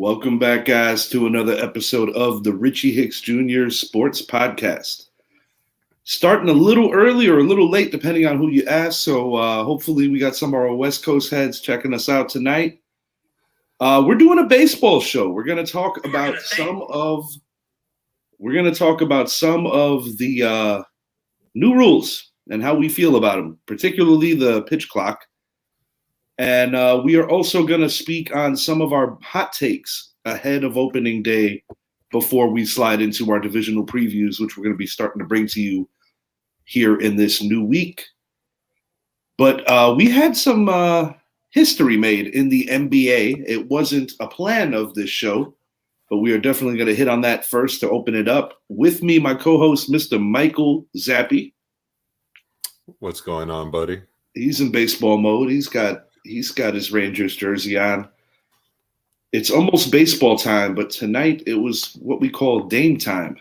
Welcome back, guys, to another episode of the Richie Hicks Jr. Sports Podcast. Starting a little early or a little late, depending on who you ask. So hopefully we got some of our West Coast heads checking us out tonight. We're doing a baseball show. We're going to talk about some of the new rules and how we feel about them, particularly the pitch clock. And we are also going to speak on some of our hot takes ahead of opening day before we slide into our divisional previews, which we're going to be starting to bring to you here in this new week. But we had some history made in the NBA. It wasn't a plan of this show, but we are definitely going to hit on that first to open it up. With me, my co-host, Mr. Michael Zappy. What's going on, buddy? He's in baseball mode. He's got his Rangers jersey on. It's almost baseball time, but tonight it was what we call Dame time.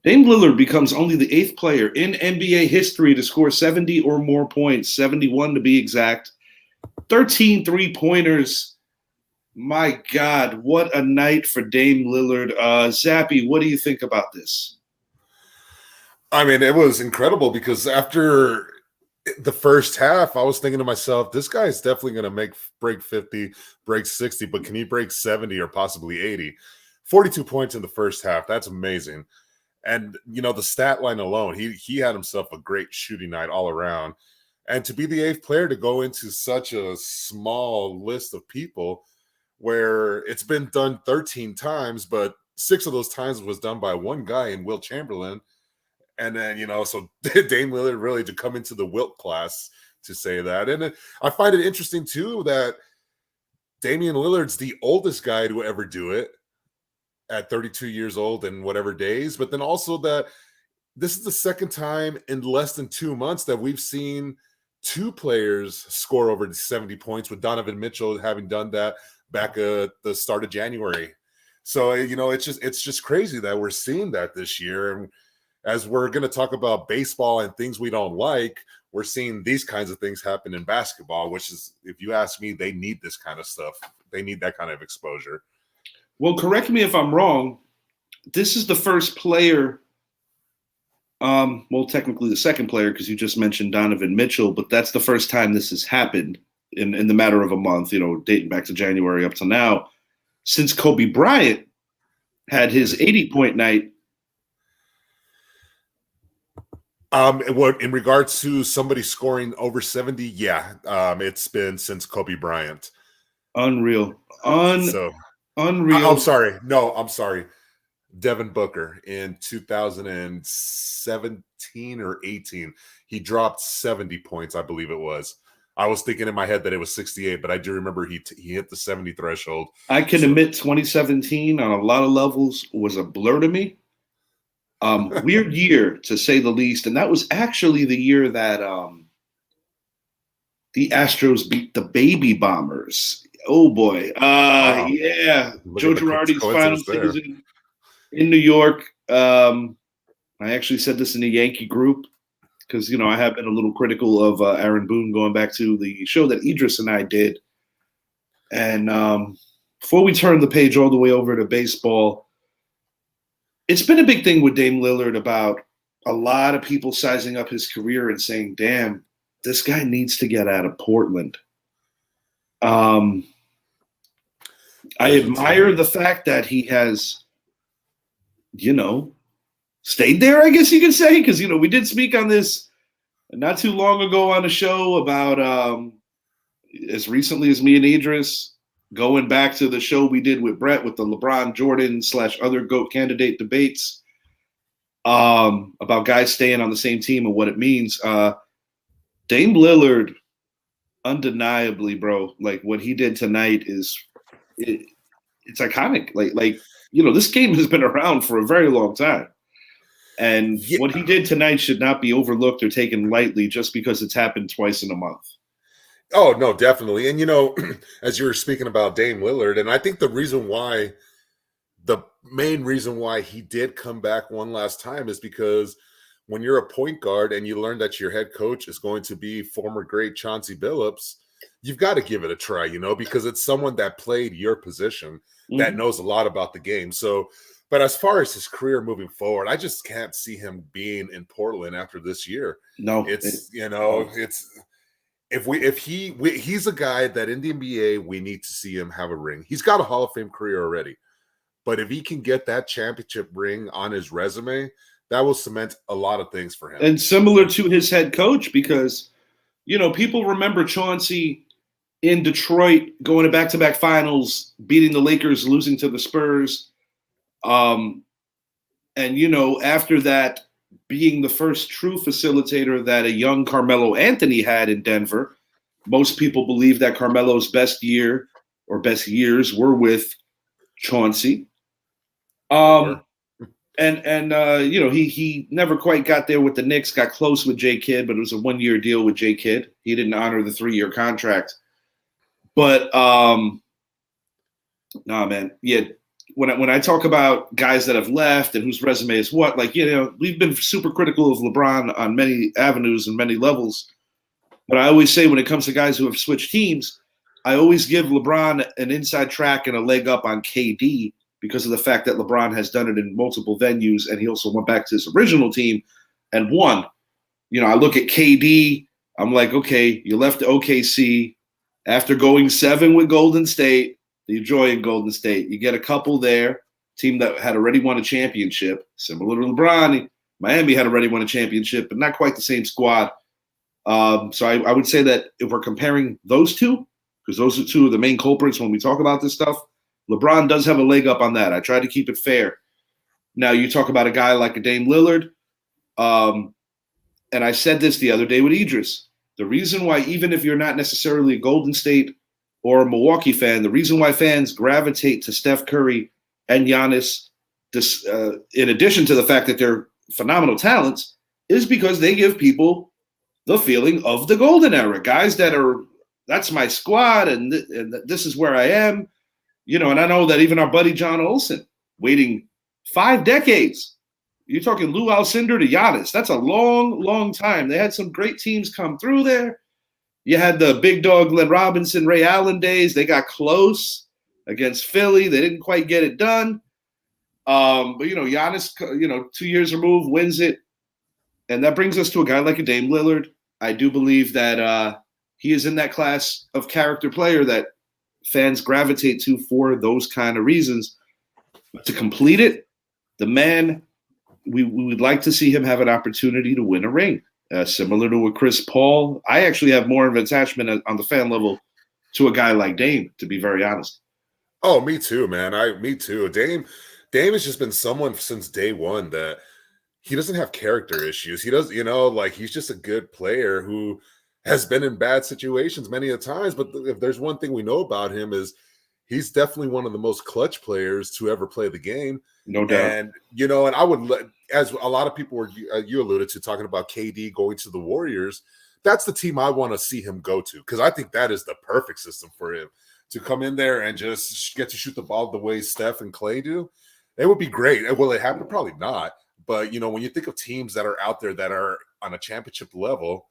Dame Lillard becomes only the 8th player in NBA history to score 70 or more points, 71 to be exact. 13 three-pointers. My God, what a night for Dame Lillard. Zappy, what do you think about this? I mean, it was incredible because after the first half, I was thinking to myself, this guy is definitely going to break 50, break 60, but can he break 70 or possibly 80? 42 points in the first half. That's amazing. And, you know, the stat line alone, he had himself a great shooting night all around. And to be the 8th player to go into such a small list of people where it's been done 13 times, but 6 of those times was done by one guy in Wilt Chamberlain. And then, you know, so Dame Lillard really to come into the Wilt class to say that. And I find it interesting, too, that Damian Lillard's the oldest guy to ever do it at 32 years old and whatever days. But then also that this is the second time in less than 2 months that we've seen 2 players score over 70 points, with Donovan Mitchell having done that back at the start of January. So, you know, it's just crazy that we're seeing that this year. And as we're going to talk about baseball and things we don't like, we're seeing these kinds of things happen in basketball, which is, if you ask me, they need this kind of stuff. They need that kind of exposure. Well, correct me if I'm wrong. This is the first player, well, technically the second player, because you just mentioned Donovan Mitchell, but that's the first time this has happened in the matter of a month, you know, dating back to January up to now, since Kobe Bryant had his 80-point night. In regards to somebody scoring over 70, yeah, it's been since Kobe Bryant. Unreal. Unreal. I'm sorry. No, I'm sorry. Devin Booker in 2017 or 18. He dropped 70 points, I believe it was. I was thinking in my head that it was 68, but I do remember he hit the 70 threshold. I can admit 2017 on a lot of levels was a blur to me. Weird year, to say the least. And that was actually the year that the Astros beat the Baby Bombers. Oh, boy. Wow. Yeah. Joe Girardi's final season in New York. I actually said this in the Yankee group because, you know, I have been a little critical of Aaron Boone going back to the show that Idris and I did. And before we turn the page all the way over to baseball, it's been a big thing with Dame Lillard about a lot of people sizing up his career and saying, damn, this guy needs to get out of Portland. I admire the fact that he has, you know, stayed there, I guess you could say, because, you know, we did speak on this not too long ago on a show about as recently as me and Idris, going back to the show we did with Brett with the LeBron Jordan / other GOAT candidate debates about guys staying on the same team and what it means. Dame Lillard, undeniably, bro, like what he did tonight it's iconic. Like, you know, this game has been around for a very long time. And what he did tonight should not be overlooked or taken lightly just because it's happened twice in a month. Oh, no, definitely. And, you know, as you were speaking about Dame Lillard, and I think the main reason why he did come back one last time is because when you're a point guard and you learn that your head coach is going to be former great Chauncey Billups, you've got to give it a try, because it's someone that played your position that knows a lot about the game. So, but as far as his career moving forward, I just can't see him being in Portland after this year. No, it's he's a guy that in the NBA we need to see him have a ring. He's got a Hall of Fame career already, but if he can get that championship ring on his resume, that will cement a lot of things for him. And similar to his head coach, because people remember Chauncey in Detroit going to back-to-back finals, beating the Lakers, losing to the Spurs. And, after that, being the first true facilitator that a young Carmelo Anthony had in Denver. Most people believe that Carmelo's best year or best years were with Chauncey. He never quite got there with the Knicks, got close with J. Kidd, but it was a 1-year deal with J. Kidd. He didn't honor the 3-year contract. But man. Yeah, when I talk about guys that have left and whose resume is what, we've been super critical of LeBron on many avenues and many levels. But I always say when it comes to guys who have switched teams, I always give LeBron an inside track and a leg up on KD because of the fact that LeBron has done it in multiple venues, and he also went back to his original team and won. I look at KD, I'm like, okay, you left OKC after going 7 with Golden State. The joy in Golden State. You get a couple there, team that had already won a championship, similar to LeBron. Miami had already won a championship, but not quite the same squad. So I would say that if we're comparing those two, because those are two of the main culprits when we talk about this stuff, LeBron does have a leg up on that. I try to keep it fair. Now, you talk about a guy like a Dame Lillard, and I said this the other day with Idris. The reason why, even if you're not necessarily a Golden State or a Milwaukee fan, the reason why fans gravitate to Steph Curry and Giannis, in addition to the fact that they're phenomenal talents, is because they give people the feeling of the golden era. Guys that's my squad, and this is where I am. And I know that even our buddy John Olsen, waiting 5 decades. You're talking Lou Alcindor to Giannis. That's a long, long time. They had some great teams come through there. You had the big dog Glenn Robinson, Ray Allen days. They got close against Philly. They didn't quite get it done. But, Giannis, 2 years removed, wins it. And that brings us to a guy like a Dame Lillard. I do believe that he is in that class of character player that fans gravitate to for those kind of reasons. But to complete it, the man, we would like to see him have an opportunity to win a ring. Similar to with Chris Paul, I actually have more of an attachment on the fan level to a guy like Dame, to be very honest. Oh, me too, man. Me too. Dame has just been someone since day one that he doesn't have character issues. He does, he's just a good player who has been in bad situations many a times. But if there's one thing we know about him is he's definitely one of the most clutch players to ever play the game. No doubt. And, and I would, as a lot of people were, you alluded to talking about KD going to the Warriors, that's the team I want to see him go to, because I think that is the perfect system for him to come in there and just get to shoot the ball the way Steph and Clay do. It would be great. Will it happen? Probably not. But, when you think of teams that are out there that are on a championship level,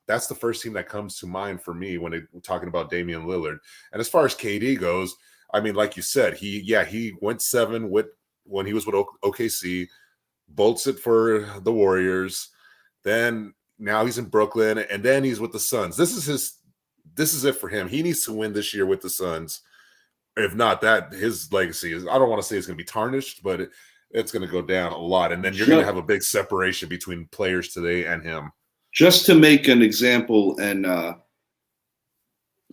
that's the first team that comes to mind for me when we're talking about Damian Lillard. And as far as KD goes, I mean, like you said, he went 7 when he was with OKC, bolts it for the Warriors. Then now he's in Brooklyn, and then he's with the Suns. This is it for him. He needs to win this year with the Suns. If not, that his legacy is, I don't want to say it's going to be tarnished, but it's going to go down a lot. And then you're going to have a big separation between players today and him. Just to make an example, and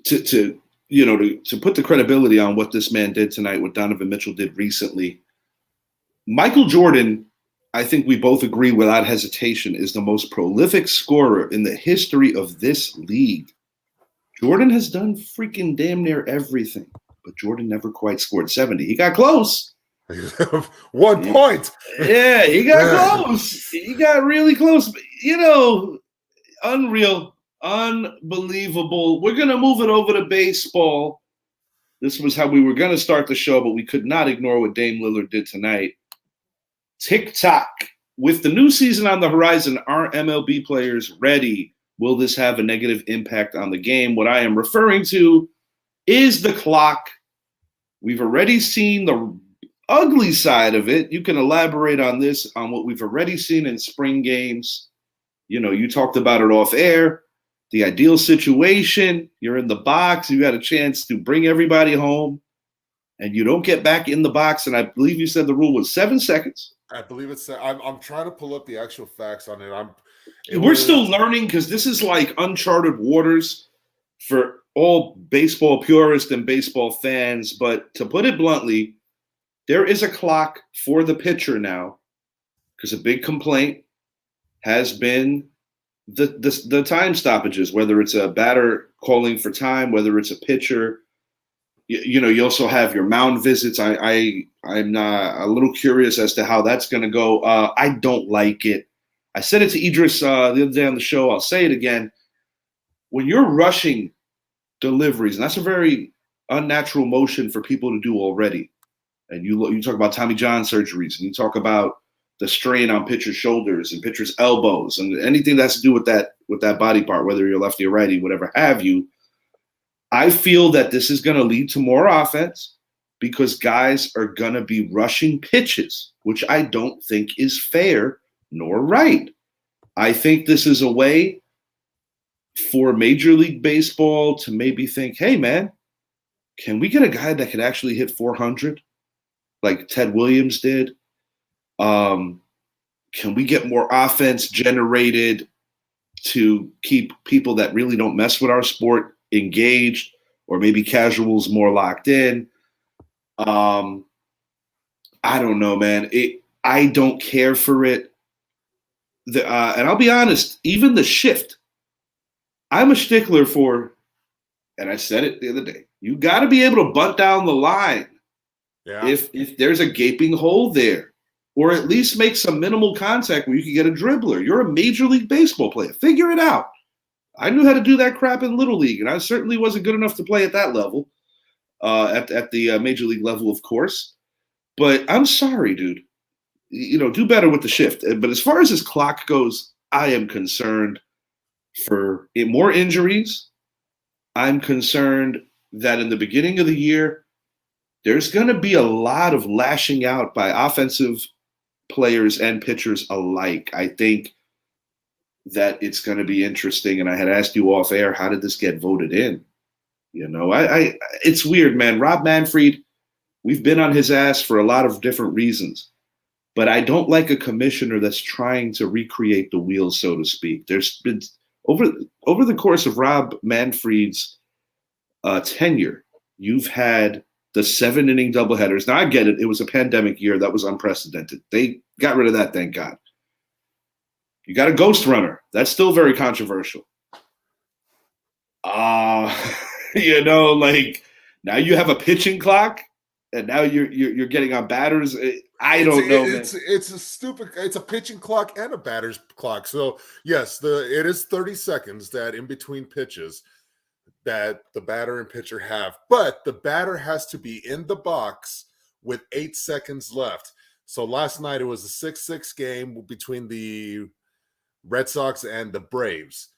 to put the credibility on what this man did tonight, what Donovan Mitchell did recently, Michael Jordan, I think we both agree without hesitation, is the most prolific scorer in the history of this league. Jordan has done freaking damn near everything, but Jordan never quite scored 70. He got close. 1 point. Yeah, he got close. He got really close. Unreal, unbelievable. We're going to move it over to baseball. This was how we were going to start the show, but we could not ignore what Dame Lillard did tonight. Tick-tock. With the new season on the horizon, are MLB players ready will this have a negative impact on the game? What I am referring to is the clock. We've already seen the ugly side of it. You can elaborate on this, on what we've already seen in spring games. You know, you talked about it off air. The ideal situation, you're in the box, you got a chance to bring everybody home, and you don't get back in the box. And I believe you said the rule was 7 seconds. I believe it's. I'm trying to pull up the actual facts on it. We're still learning because this is like uncharted waters for all baseball purists and baseball fans. But to put it bluntly, there is a clock for the pitcher now, because a big complaint has been the time stoppages, whether it's a batter calling for time, whether it's a pitcher. You know, you also have your mound visits. I'm not a little curious as to how that's going to go. I don't like it. I said it to Idris the other day on the show. I'll say it again. When you're rushing deliveries, and that's a very unnatural motion for people to do already. And you talk about Tommy John surgeries, and you talk about the strain on pitchers' shoulders and pitchers' elbows, and anything that has to do with that body part, whether you're lefty or righty, whatever have you. I feel that this is going to lead to more offense because guys are going to be rushing pitches, which I don't think is fair nor right. I think this is a way for Major League Baseball to maybe think, hey, man, can we get a guy that could actually hit 400 like Ted Williams did? Can we get more offense generated to keep people that really don't mess with our sport engaged, or maybe casuals more locked in? I don't know, man. I don't care for it. And I'll be honest, even the shift, I'm a stickler for, and I said it the other day, you got to be able to bunt down the line. Yeah. If there's a gaping hole there, or at least make some minimal contact where you can get a dribbler. You're a Major League Baseball player. Figure it out. I knew how to do that crap in Little League, and I certainly wasn't good enough to play at that level, at the Major League level, of course. But I'm sorry, dude. You know, do better with the shift. But as far as this clock goes, I am concerned for more injuries. I'm concerned that in the beginning of the year, there's going to be a lot of lashing out by offensive players and pitchers alike. I think that it's going to be interesting. And I had asked you off air, how did this get voted in? You know, it's weird, man. Rob Manfred, we've been on his ass for a lot of different reasons, but I don't like a commissioner that's trying to recreate the wheel, so to speak. There's been over the course of Rob Manfred's tenure, you've had the 7-inning doubleheaders. Now I get it. It was a pandemic year. That was unprecedented. They got rid of that. Thank God. You got a ghost runner. That's still very controversial. You know, like now you have a pitching clock, and now you're getting on batters. I don't know. It's a pitching clock and a batter's clock. So yes, it is 30 seconds that in between pitches that the batter and pitcher have, but the batter has to be in the box with 8 seconds left. So last night it was a 6-6 game between the Red Sox and the Braves.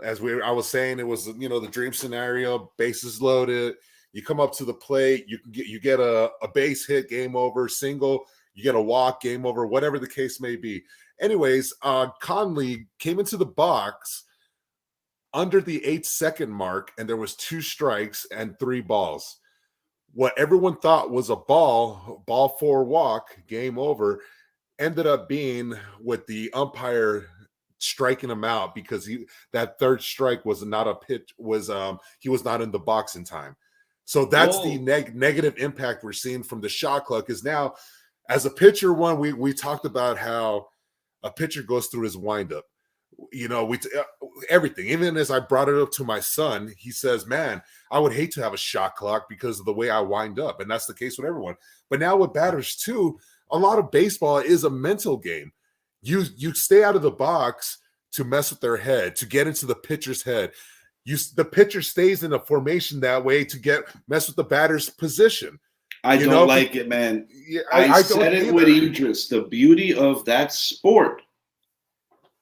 As I was saying, it was, you know, the dream scenario, bases loaded. You come up to the plate, you get a base hit, game over, single, you get a walk, game over, whatever the case may be. Anyways, Conley came into the box under the 8-second mark, and there was 2 strikes and 3 balls. What everyone thought was a ball 4 walk, game over, ended up being with the umpire striking him out because that third strike was not a pitch, he was not in the box in time. So that's the negative impact we're seeing from the shot clock. Is now, as a pitcher, we talked about how a pitcher goes through his windup. You know, everything. Even as I brought it up to my son, he says, "Man, I would hate to have a shot clock because of the way I wind up," and that's the case with everyone. But now with batters too, a lot of baseball is a mental game. You stay out of the box to mess with their head, to get into the pitcher's head. The pitcher stays in a formation that way to mess with the batter's position. I don't like it, man. Yeah, I said it with Idris. The beauty of that sport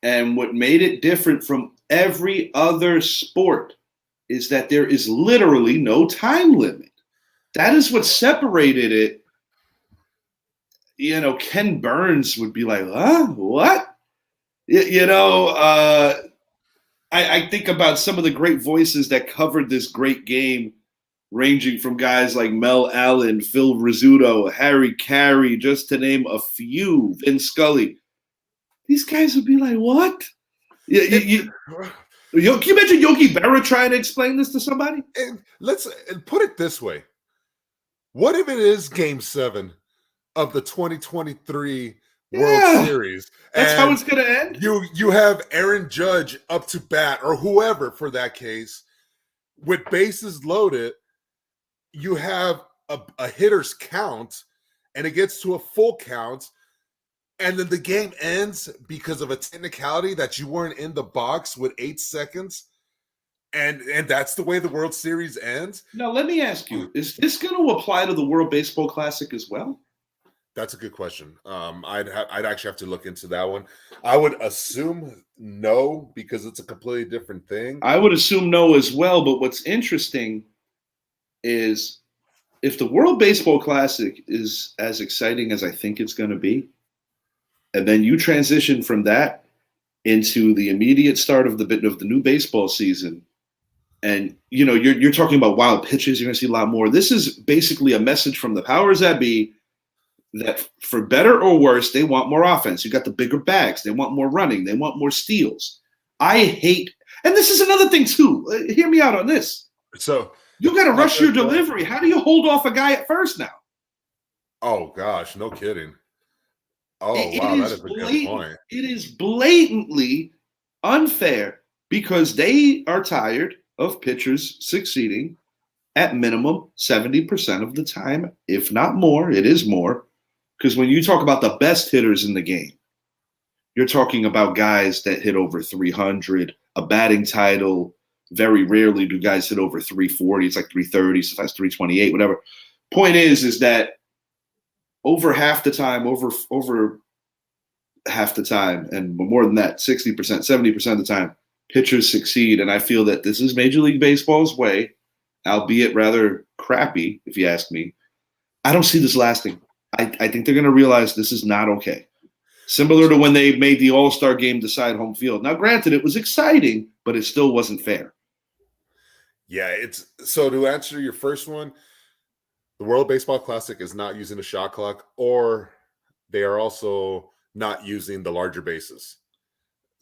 and what made it different from every other sport is that there is literally no time limit. That is what separated it. Ken Burns would be like, huh? What? I think about some of the great voices that covered this great game, ranging from guys like Mel Allen, Phil Rizzuto, Harry Carey, just to name a few, Vin Scully. These guys would be like, what? Can you imagine Yogi Berra trying to explain this to somebody? And let's put it this way. What if it is Game 7 of the 2023 World Series? That's how it's going to end? You have Aaron Judge up to bat, or whoever for that case, with bases loaded. You have a hitter's count, and it gets to a full count, and then the game ends because of a technicality that you weren't in the box with 8 seconds. And that's the way the World Series ends. Now, let me ask you, is this going to apply to the World Baseball Classic as well? That's a good question. I'd actually have to look into that one. I would assume no, because it's a completely different thing. I would assume no as well, but what's interesting is if the World Baseball Classic is as exciting as I think it's going to be, and then you transition from that into the immediate start of the new baseball season, and you're talking about wild pitches, you're going to see a lot more. This is basically a message from the powers that be that, for better or worse, they want more offense. You got the bigger bags. They want more running. They want more steals. I hate, and this is another thing too. Hear me out on this. So you got to rush your delivery. How do you hold off a guy at first now? Oh gosh, no kidding. Oh wow, that is a good point. It is blatantly unfair because they are tired of pitchers succeeding at minimum 70% of the time, if not more. It is more, because when you talk about the best hitters in the game, you're talking about guys that hit over 300, a batting title. Very rarely do guys hit over 340. It's like 330, sometimes 328, whatever. Point is that over half the time, over half the time, and more than that, 60%, 70% of the time, pitchers succeed. And I feel that this is Major League Baseball's way, albeit rather crappy, if you ask me. I don't see this lasting. I think they're going to realize this is not okay. Similar to when they made the All-Star game decide home field. Now, granted, it was exciting, but it still wasn't fair. Yeah, so to answer your first one, the World Baseball Classic is not using a shot clock, or they are also not using the larger bases.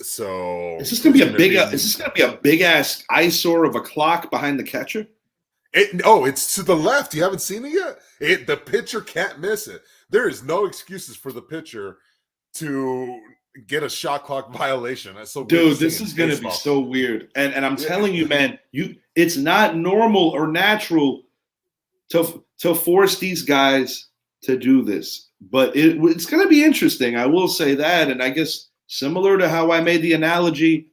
So is this going to be a big ass eyesore of a clock behind the catcher? It's to the left. You haven't seen it yet. The pitcher can't miss it. There is no excuses for the pitcher to get a shot clock violation. So dude, this is going to be so weird. And I'm telling you, man, it's not normal or natural to force these guys to do this. But it's going to be interesting. I will say that. And I guess similar to how I made the analogy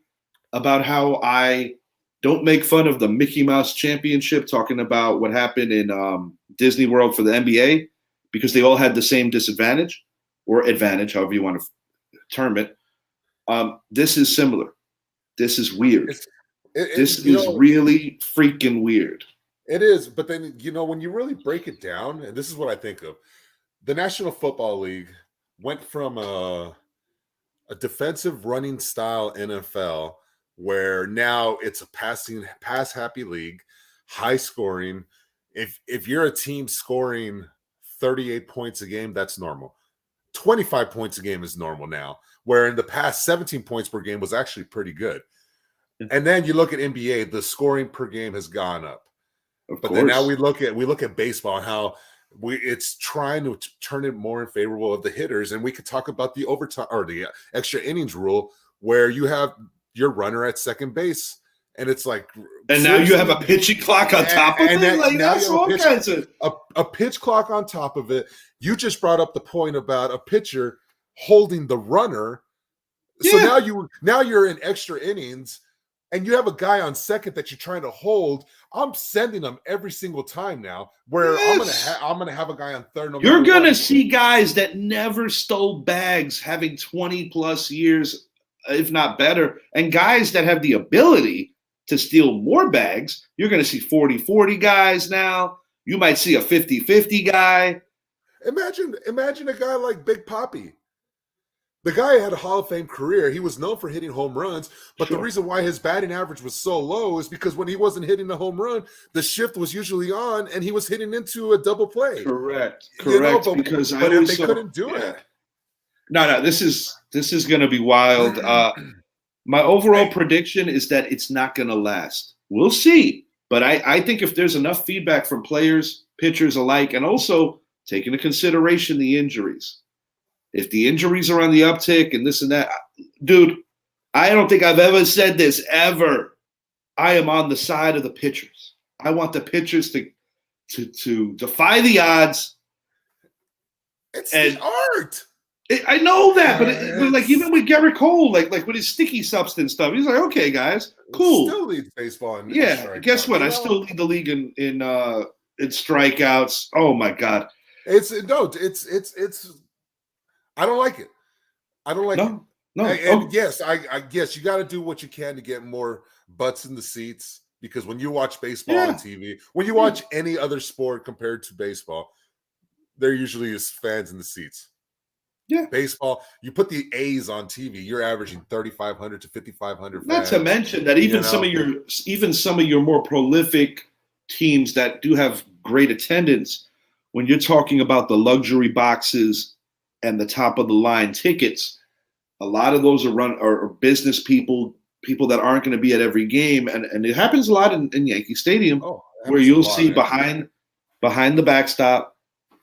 about how I don't make fun of the Mickey Mouse Championship, talking about what happened in Disney World for the NBA, because they all had the same disadvantage or advantage, however you want to term it. This is similar. This is weird. This is really freaking weird. It is, but then, when you really break it down, and this is what I think of, the National Football League went from a defensive running style NFL, where now it's a pass happy league, high scoring. If you're a team scoring 38 points a game, that's normal. 25 points a game is normal now, where in the past 17 points per game was actually pretty good. And then you look at NBA, the scoring per game has gone up. But then now we look at baseball and how it's trying to turn it more in favorable of the hitters. And we could talk about the overtime or the extra innings rule, where you have your runner at second base, and it's like, and now you have a pitching clock on top of it. Like, that's all kinds of a pitch clock on top of it. You just brought up the point about a pitcher holding the runner. So now you're in extra innings, and you have a guy on second that you're trying to hold. I'm sending them every single time now, where I'm gonna have a guy on third. You're gonna see guys that never stole bags having 20 plus years if not better. And guys that have the ability to steal more bags, you're going to see 40-40 guys now. You might see a 50-50 guy. Imagine a guy like Big Papi. The guy had a Hall of Fame career. He was known for hitting home runs, but the reason why his batting average was so low is because when he wasn't hitting the home run, the shift was usually on, and he was hitting into a double play. Correct. Because they couldn't do it. No, this is going to be wild. My overall prediction is that it's not going to last. We'll see, but I think if there's enough feedback from players, pitchers alike, and also take into consideration the injuries. If the injuries are on the uptick and this and that, dude, I don't think I've ever said this ever. I am on the side of the pitchers. I want the pitchers to defy the odds. It's the art. I know that, but like even with Garrett Cole, like with his sticky substance stuff, he's like, okay, guys, cool. Still leads baseball. Guess what? I still lead the league in strikeouts. Oh my god, it's. I don't like it. I don't like it. No. And yes, I guess you got to do what you can to get more butts in the seats, because when you watch baseball on TV, when you watch any other sport compared to baseball, there usually is fans in the seats. Yeah. Baseball, you put the A's on TV, you're averaging 3,500 to 5,500 fans. Not to mention that even some of your more prolific teams that do have great attendance, when you're talking about the luxury boxes and the top of the line tickets, a lot of those are business people that aren't going to be at every game, and it happens a lot in Yankee Stadium, where you'll see behind the backstop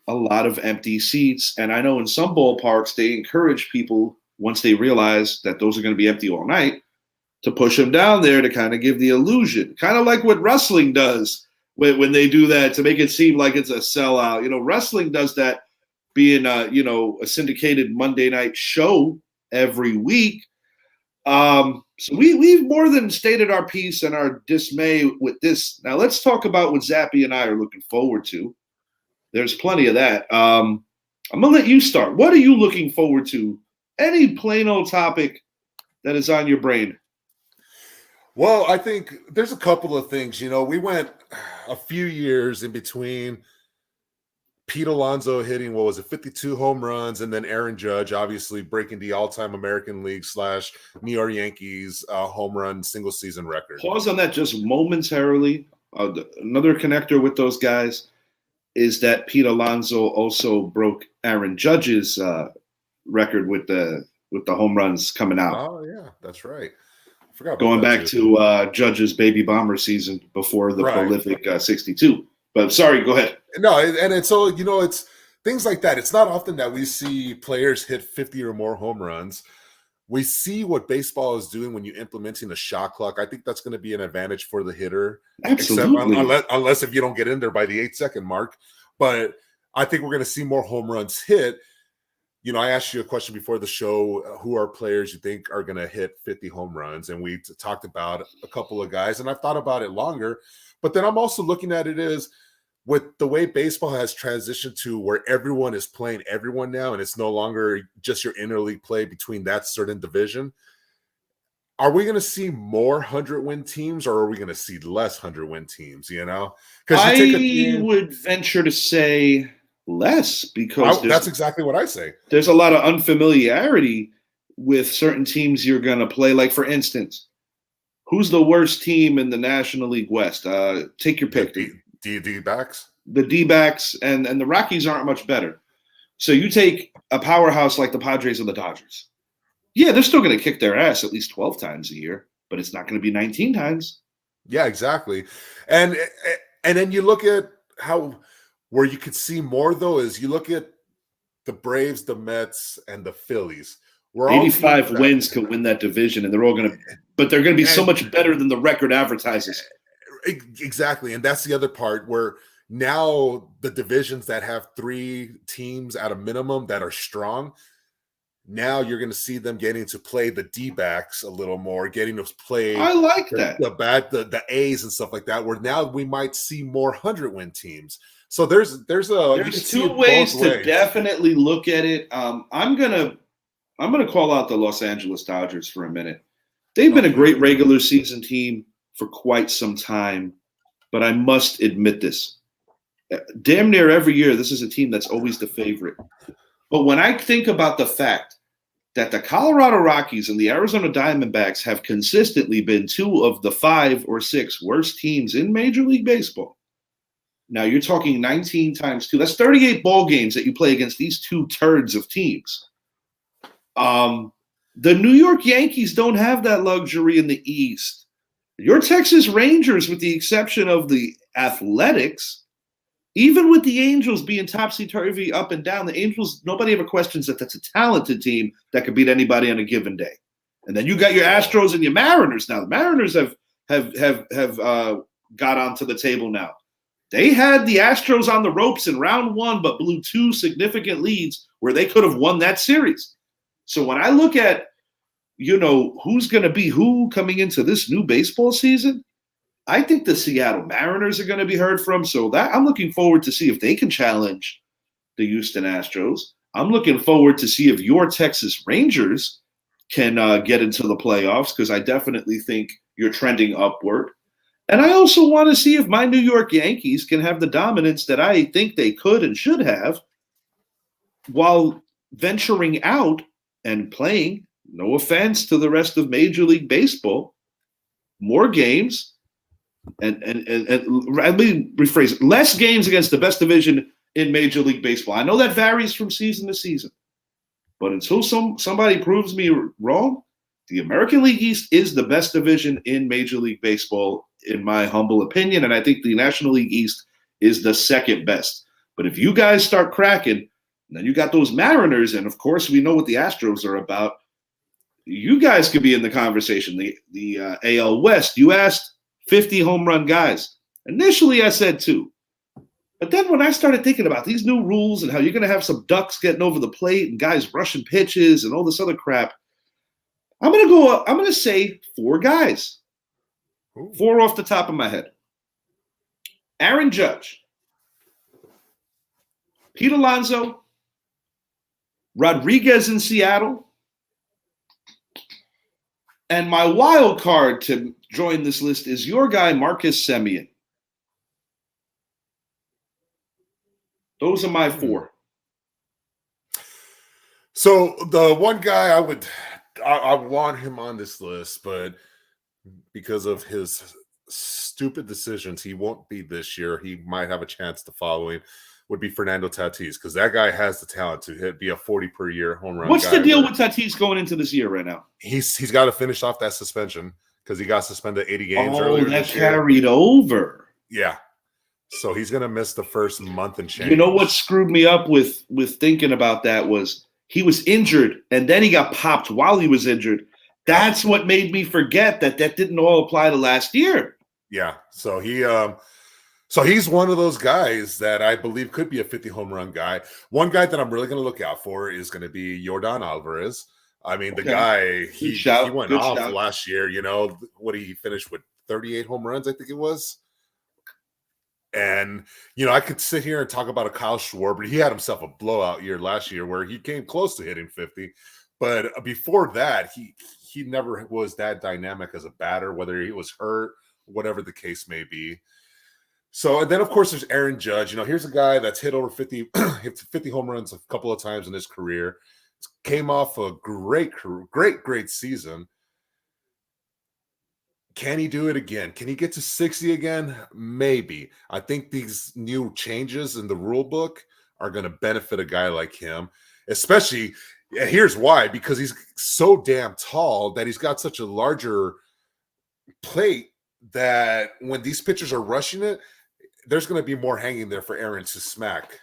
a lot of empty seats. And I know in some ballparks they encourage people, once they realize that those are going to be empty all night, to push them down there to kind of give the illusion, kind of like what wrestling does when they do that to make it seem like it's a sellout. Wrestling does that, being a syndicated Monday night show every week. So we've more than stated our piece and our dismay with this. Now let's talk about what Zappy and I are looking forward to. There's plenty of that. I'm gonna let you start. What are you looking forward to? Any plain old topic that is on your brain? Well, I think there's a couple of things. We went a few years in between Pete Alonso hitting, 52 home runs, and then Aaron Judge obviously breaking the all-time American League / New York Yankees home run single season record. Pause on that just momentarily. Another connector with those guys is that Pete Alonso also broke Aaron Judge's record with the home runs coming out. Oh yeah, that's right. I forgot about going back to Judge's baby bomber season before the prolific 62. But sorry, go ahead. No, and it's so it's things like that. It's not often that we see players hit 50 or more home runs. We see what baseball is doing when you're implementing a shot clock. I think that's going to be an advantage for the hitter. Absolutely. Unless if you don't get in there by the 8-second mark. But I think we're going to see more home runs hit. I asked you a question before the show, who are players you think are going to hit 50 home runs? And we talked about a couple of guys, and I've thought about it longer. But then I'm also looking at it as with the way baseball has transitioned to where everyone is playing everyone now, and it's no longer just your interleague play between that certain division. Are we going to see more 100-win teams, or are we going to see less 100-win teams? I would venture to say less, because that's exactly what I say. There's a lot of unfamiliarity with certain teams you're going to play. Like, for instance, who's the worst team in the National League West? Take your pick. The D-backs? The D-backs and the Rockies aren't much better. So you take a powerhouse like the Padres or the Dodgers. Yeah, they're still going to kick their ass at least 12 times a year, but it's not going to be 19 times. Yeah, exactly. And then you look at where you could see more, though, is you look at the Braves, the Mets, and the Phillies. 85 wins could win that division, and they're going to be so much better than the record advertises. Exactly. And that's the other part, where now the divisions that have 3 teams at a minimum that are strong, now you're going to see them getting to play the D-backs a little more, getting to play I like that. The A's and stuff like that, where now we might see more 100-win teams. So there's 2 ways to definitely look at it. I'm going to I'm going to call out the Los Angeles Dodgers for a minute. They've been a great regular season team for quite some time, but I must admit this. Damn near every year, this is a team that's always the favorite. But when I think about the fact that the Colorado Rockies and the Arizona Diamondbacks have consistently been two of the 5 or 6 worst teams in Major League Baseball. Now you're talking 19 times 2. That's 38 ball games that you play against these two turds of teams. The New York Yankees don't have that luxury in the East. Your Texas Rangers, with the exception of the Athletics, even with the Angels being topsy-turvy up and down, the Angels, nobody ever questions that that's a talented team that could beat anybody on a given day. And then you got your Astros and your Mariners now. The Mariners have got onto the table now. They had the Astros on the ropes in round 1, but blew 2 significant leads where they could have won that series. So when I look at, who's going to be who coming into this new baseball season, I think the Seattle Mariners are going to be heard from. So that I'm looking forward to see if they can challenge the Houston Astros. I'm looking forward to see if your Texas Rangers can get into the playoffs, because I definitely think you're trending upward. And I also want to see if my New York Yankees can have the dominance that I think they could and should have while venturing out and playing, no offense to the rest of Major League Baseball, more games. And let me rephrase it. Less games against the best division in Major League Baseball. I know that varies from season to season, but until somebody proves me wrong, the American League East is the best division in Major League Baseball, in my humble opinion, and I think the National League East is the second best. But if you guys start cracking, then you got those Mariners, and of course we know what the Astros are about. You guys could be in the conversation. The AL West, you asked 50 home run guys. Initially, I said 2. But then when I started thinking about these new rules and how you're going to have some ducks getting over the plate and guys rushing pitches and all this other crap, I'm going to say 4 guys. Ooh. 4 off the top of my head. Aaron Judge, Pete Alonso, Rodriguez in Seattle, and my wild card to join this list is your guy, Marcus Semien. Those are my 4. So the one guy I want him on this list, but because of his stupid decisions, he won't be this year. He might have a chance the following. Would be Fernando Tatis, because that guy has the talent to be a 40 per year home run. What's the deal with Tatis going into this year right now? He's got to finish off that suspension because he got suspended 80 games earlier. Oh, that carried over. Yeah. So he's going to miss the first month and change. You know what screwed me up with thinking about that was he was injured and then he got popped while he was injured. That's what made me forget that didn't all apply to last year. Yeah. So he's one of those guys that I believe could be a 50 home run guy. One guy that I'm really going to look out for is going to be Yordan Alvarez. I mean, the guy, he went off last year, what he finished with 38 home runs, I think it was. And, I could sit here and talk about a Kyle Schwarber. He had himself a blowout year last year where he came close to hitting 50. But before that, he never was that dynamic as a batter, whether he was hurt, whatever the case may be. So, and then, of course, there's Aaron Judge. Here's a guy that's hit over 50 home runs a couple of times in his career. Came off a great season. Can he do it again? Can he get to 60 again? Maybe. I think these new changes in the rule book are going to benefit a guy like him, especially, and here's why, because he's so damn tall that he's got such a larger plate that when these pitchers are rushing it, there's going to be more hanging there for Aaron to smack.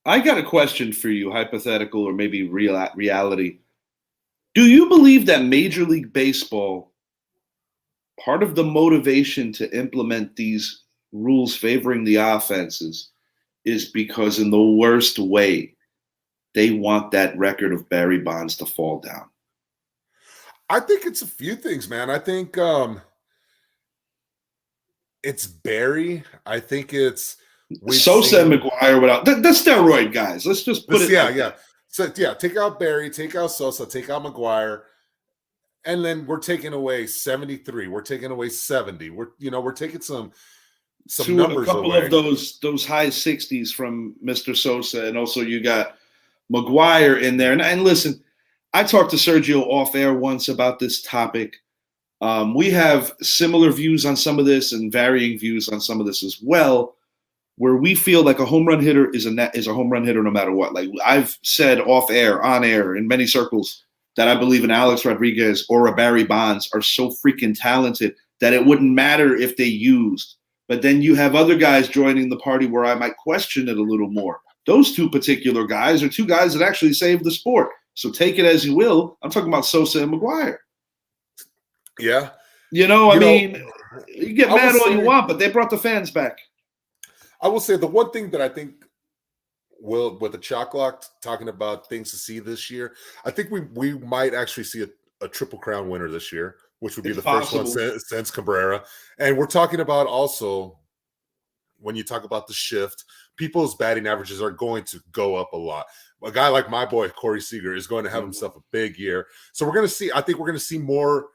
I got a question for you, hypothetical or maybe reality. Do you believe that Major League Baseball, part of the motivation to implement these rules favoring the offenses is because in the worst way, they want that record of Barry Bonds to fall down? I think it's a few things, man. I think it's Barry. I think it's Sosa and McGuire without the steroid guys. Let's just put it. Yeah. So yeah, take out Barry, take out Sosa, take out McGuire, and then we're taking away 73. We're taking away 70. We're taking some to a numbers couple away. of those high 60s from Mr. Sosa, and also you got McGuire in there. And listen, I talked to Sergio off air once about this topic. We have similar views on some of this and varying views on some of this as well, where we feel like a home run hitter is a home run hitter no matter what. Like I've said off air, on air, in many circles, that I believe an Alex Rodriguez or a Barry Bonds are so freaking talented that it wouldn't matter if they used. But then you have other guys joining the party where I might question it a little more. Those two particular guys are two guys that actually saved the sport. So take it as you will. I'm talking about Sosa and McGuire. Yeah. I mean, you get mad all you want, but they brought the fans back. I will say the one thing that I think with the Chalk Lock talking about things to see this year, I think we might actually see a Triple Crown winner this year, which would be the first one since Cabrera. And we're talking about also, when you talk about the shift, people's batting averages are going to go up a lot. A guy like my boy, Corey Seager, is going to have himself a big year. So I think we're going to see more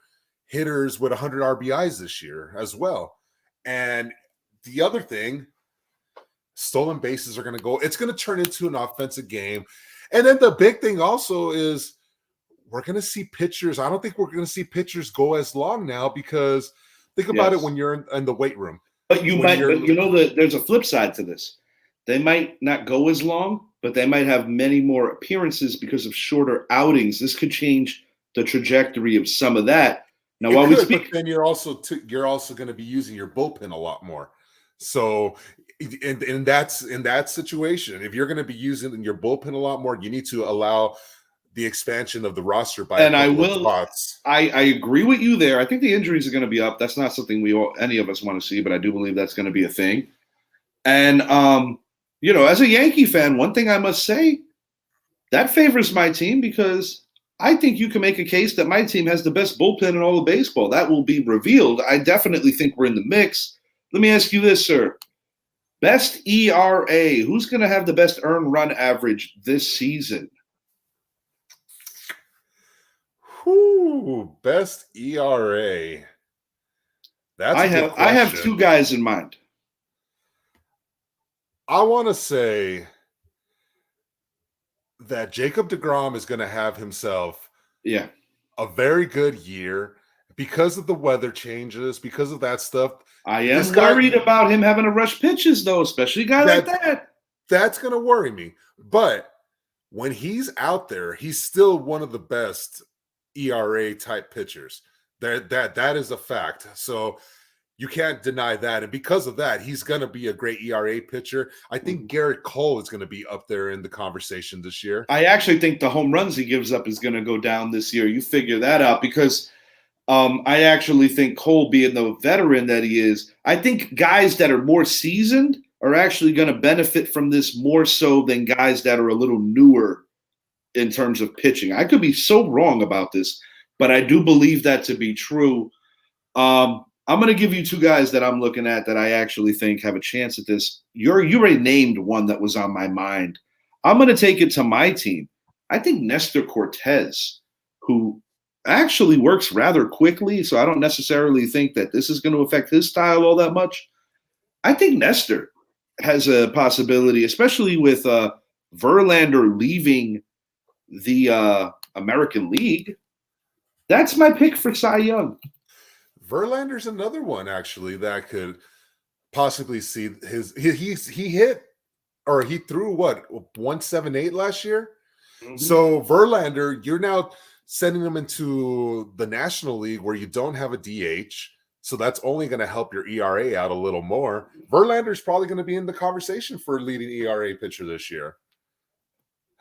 hitters with 100 RBIs this year as well. And the other thing, stolen bases are going to go. It's going to turn into an offensive game. And then the big thing also is we're going to see pitchers. I don't think we're going to see pitchers go as long now, because think about it when you're in the weight room. But there's a flip side to this. They might not go as long, but they might have many more appearances because of shorter outings. This could change the trajectory of some of that. Now, but then you're also going to be using your bullpen a lot more. So, in that situation, if you're going to be using your bullpen a lot more, you need to allow the expansion of the roster by a couple of spots. I agree with you there. I think the injuries are going to be up. That's not something any of us want to see, but I do believe that's going to be a thing. And as a Yankee fan, one thing I must say, that favors my team, because I think you can make a case that my team has the best bullpen in all of baseball. That will be revealed. I definitely think we're in the mix. Let me ask you this, sir. Best ERA. Who's going to have the best earned run average this season? Best ERA. I have two guys in mind. I want to say that Jacob deGrom is going to have himself a very good year because of the weather changes, because of that stuff. I am worried about him having to rush pitches, though, especially a guy like that. That's going to worry me. But when he's out there, he's still one of the best ERA type pitchers. That is a fact. So you can't deny that. And because of that, he's going to be a great ERA pitcher. I think Garrett Cole is going to be up there in the conversation this year. I actually think the home runs he gives up is going to go down this year. You figure that out, because I actually think Cole, being the veteran that he is, I think guys that are more seasoned are actually going to benefit from this more so than guys that are a little newer in terms of pitching. I could be so wrong about this, but I do believe that to be true. I'm going to give you two guys that I'm looking at that I actually think have a chance at this. You already named one that was on my mind. I'm going to take it to my team. I think Nestor Cortez, who actually works rather quickly, so I don't necessarily think that this is going to affect his style all that much. I think Nestor has a possibility, especially with Verlander leaving the American League. That's my pick for Cy Young. Verlander's another one, actually, that could possibly see he threw what, 178 last year? Mm-hmm. So Verlander, you're now sending him into the National League where you don't have a DH. So that's only going to help your ERA out a little more. Verlander's probably going to be in the conversation for leading ERA pitcher this year.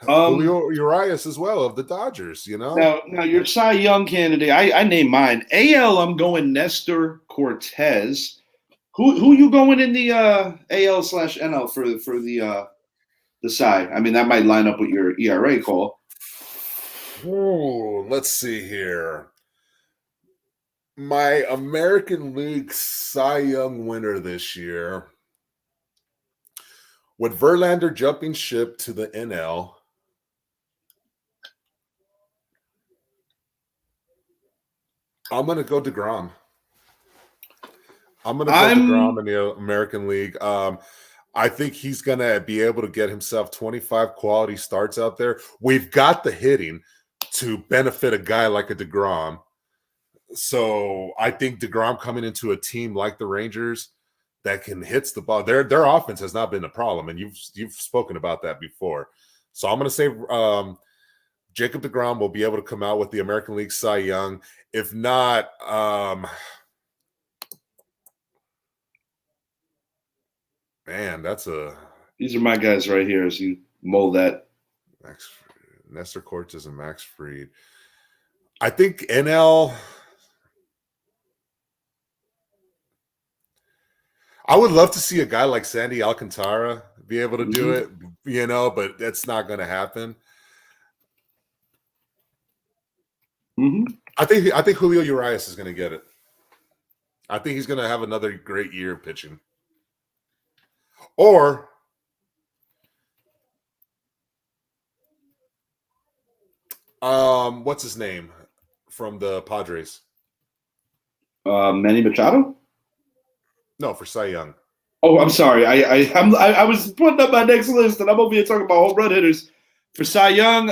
Julio Urias as well of the Dodgers, Now your Cy Young candidate, I named mine. AL, I'm going Nestor Cortez. Who you going in the AL/NL for the Cy? I mean, that might line up with your ERA call. Oh, let's see here. My American League Cy Young winner this year, with Verlander jumping ship to the NL, I'm gonna go DeGrom. I'm gonna go DeGrom in the American League. I think he's gonna be able to get himself 25 quality starts out there. We've got the hitting to benefit a guy like a DeGrom. So I think DeGrom coming into a team like the Rangers that can hits the ball. Their offense has not been a problem, and you've spoken about that before. So I'm going to say Jacob DeGrom will be able to come out with the American League Cy Young. If not, man, these are my guys right here. As you mold that, Nestor Cortez and Max Fried. I think NL. I would love to see a guy like Sandy Alcantara be able to do it, but that's not going to happen. I think Julio Urias is going to get it. I think he's going to have another great year of pitching. Or what's his name from the Padres? Manny Machado? No, for Cy Young. Oh, I'm sorry. I was putting up my next list, and I'm over here talking about home run hitters. For Cy Young,